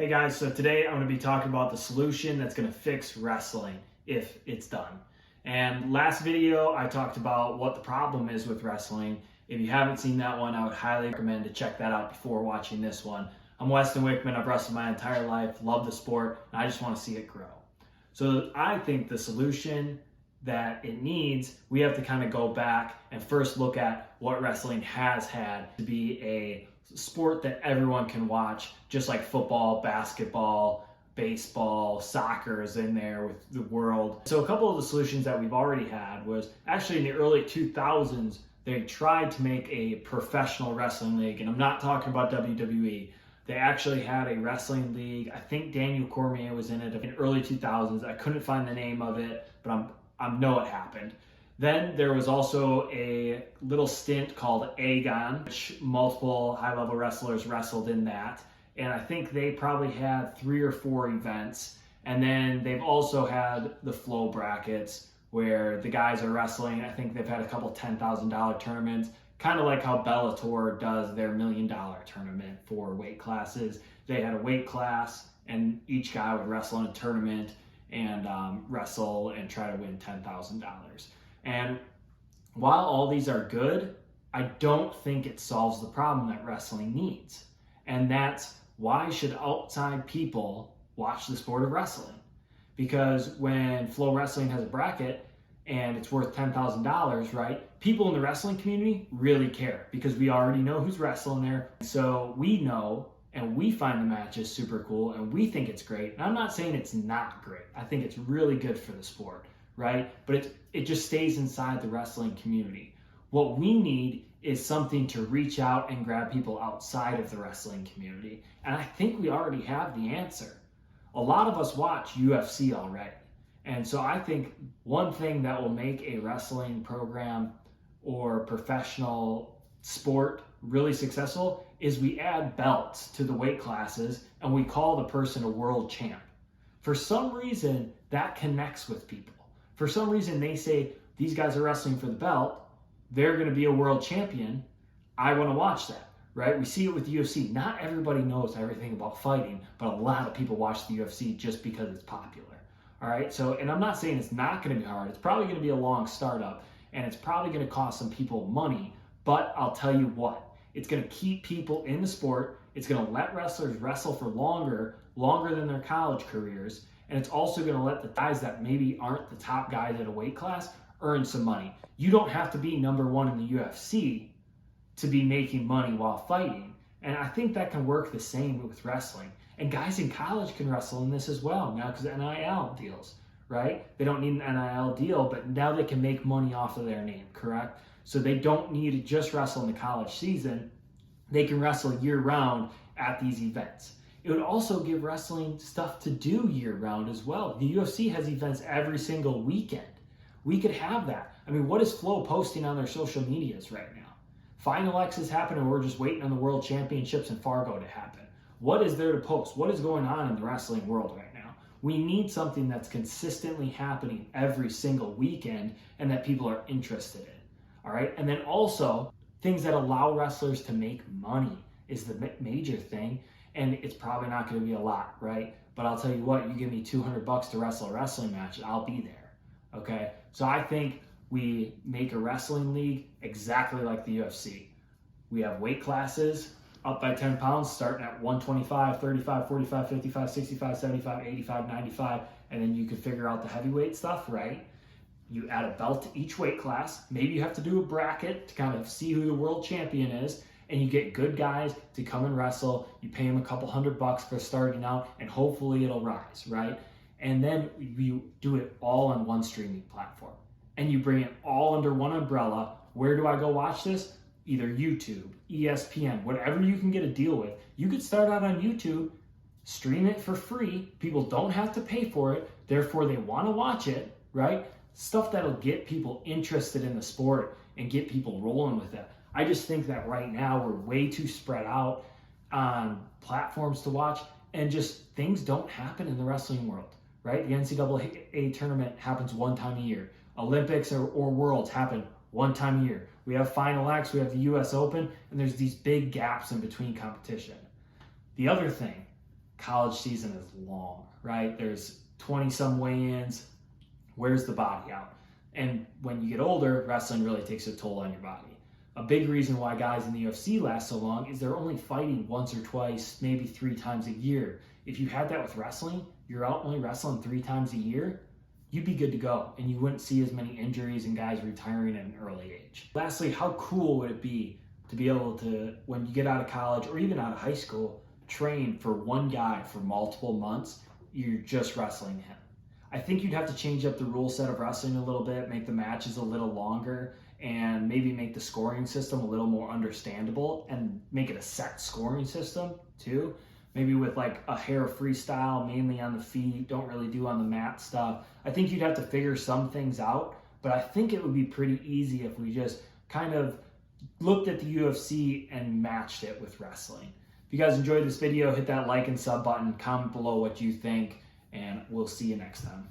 Hey guys, so today I'm going to be talking about the solution that's going to fix wrestling if it's done. And last video I talked about what the problem is with wrestling. If you haven't seen that one, I would highly recommend to check that out before watching this one. I'm Weston Wickman. I've wrestled my entire life, love the sport, and I just want to see it grow. So I think the solution that it needs, we have to kind of go back and first look at what wrestling has had to be a sport that everyone can watch, just like football, basketball, baseball, soccer is in there with the world. So a couple of the solutions that we've already had was actually in the early 2000s, they tried to make a professional wrestling league, and I'm not talking about WWE. They actually had a wrestling league. I think Daniel Cormier was in it in the early 2000s. I couldn't find the name of it, but I know it happened. Then there was also a little stint called Agon, which multiple high-level wrestlers wrestled in that. And I think they probably had 3 or 4 events. And then they've also had the flow brackets where the guys are wrestling. I think they've had a couple $10,000 tournaments, kind of like how Bellator does their $1 million tournament for weight classes. They had a weight class and each guy would wrestle in a tournament and wrestle and try to win $10,000. And while all these are good, I don't think it solves the problem that wrestling needs. And that's why should outside people watch the sport of wrestling? Because when Flow Wrestling has a bracket and it's worth $10,000, right? People in the wrestling community really care because we already know who's wrestling there. So we know and we find the matches super cool and we think it's great. And I'm not saying it's not great. I think it's really good for the sport, right? But it just stays inside the wrestling community. What we need is something to reach out and grab people outside of the wrestling community. And I think we already have the answer. A lot of us watch UFC already. And so I think one thing that will make a wrestling program or professional sport really successful is we add belts to the weight classes and we call the person a world champ. For some reason, that connects with people. For some reason, they say, these guys are wrestling for the belt. They're going to be a world champion. I want to watch that, right? We see it with the UFC. Not everybody knows everything about fighting, but a lot of people watch the UFC just because it's popular. All right. So, and I'm not saying it's not going to be hard. It's probably going to be a long startup and it's probably going to cost some people money, but I'll tell you what, it's going to keep people in the sport. It's going to let wrestlers wrestle for longer than their college careers. And it's also going to let the guys that maybe aren't the top guys at a weight class earn some money. You don't have to be number one in the UFC to be making money while fighting. And I think that can work the same with wrestling. And guys in college can wrestle in this as well now because NIL deals, right? They don't need an NIL deal, but now they can make money off of their name, correct? So they don't need to just wrestle in the college season. They can wrestle year-round at these events. It would also give wrestling stuff to do year-round as well. The UFC has events every single weekend. We could have that. I mean, what is Flow posting on their social medias right now? Final X is happening. We're just waiting on the World Championships in Fargo to happen. What is there to post? What is going on in the wrestling world right now? We need something that's consistently happening every single weekend and that people are interested in. All right. And then also things that allow wrestlers to make money is the major thing. And it's probably not going to be a lot, right? But I'll tell you what, you give me $200 to wrestle a wrestling match, I'll be there. Okay. So I think we make a wrestling league exactly like the UFC. We have weight classes up by 10 pounds, starting at 125, 35, 45, 55, 65, 75, 85, 95. And then you can figure out the heavyweight stuff, right? You add a belt to each weight class. Maybe you have to do a bracket to kind of see who the world champion is. And you get good guys to come and wrestle. You pay them a couple $100 for starting out, and hopefully it'll rise, right? And then you do it all on one streaming platform. And you bring it all under one umbrella. Where do I go watch this? Either YouTube, ESPN, whatever you can get a deal with. You could start out on YouTube, stream it for free. People don't have to pay for it. Therefore, they want to watch it, right? Stuff that'll get people interested in the sport and get people rolling with it. I just think that right now we're way too spread out on platforms to watch and just things don't happen in the wrestling world, right? The NCAA tournament happens one time a year. Olympics or Worlds happen one time a year. We have Final X, we have the US Open, and there's these big gaps in between competition. The other thing, college season is long, right? There's 20 some weigh-ins. Wears the body out. And when you get older, wrestling really takes a toll on your body. A big reason why guys in the UFC last so long is they're only fighting once or twice, maybe 3 times a year. If you had that with wrestling, you're out only wrestling 3 times a year, you'd be good to go, and you wouldn't see as many injuries and guys retiring at an early age. Lastly, how cool would it be to be able to, when you get out of college or even out of high school, train for one guy for multiple months? You're just wrestling him. I think you'd have to change up the rule set of wrestling a little bit, make the matches a little longer, and maybe make the scoring system a little more understandable and make it a set scoring system too. Maybe with like a hair freestyle, mainly on the feet, don't really do on the mat stuff. I think you'd have to figure some things out, but I think it would be pretty easy if we just kind of looked at the UFC and matched it with wrestling. If you guys enjoyed this video, hit that like and sub button, comment below what you think, and we'll see you next time.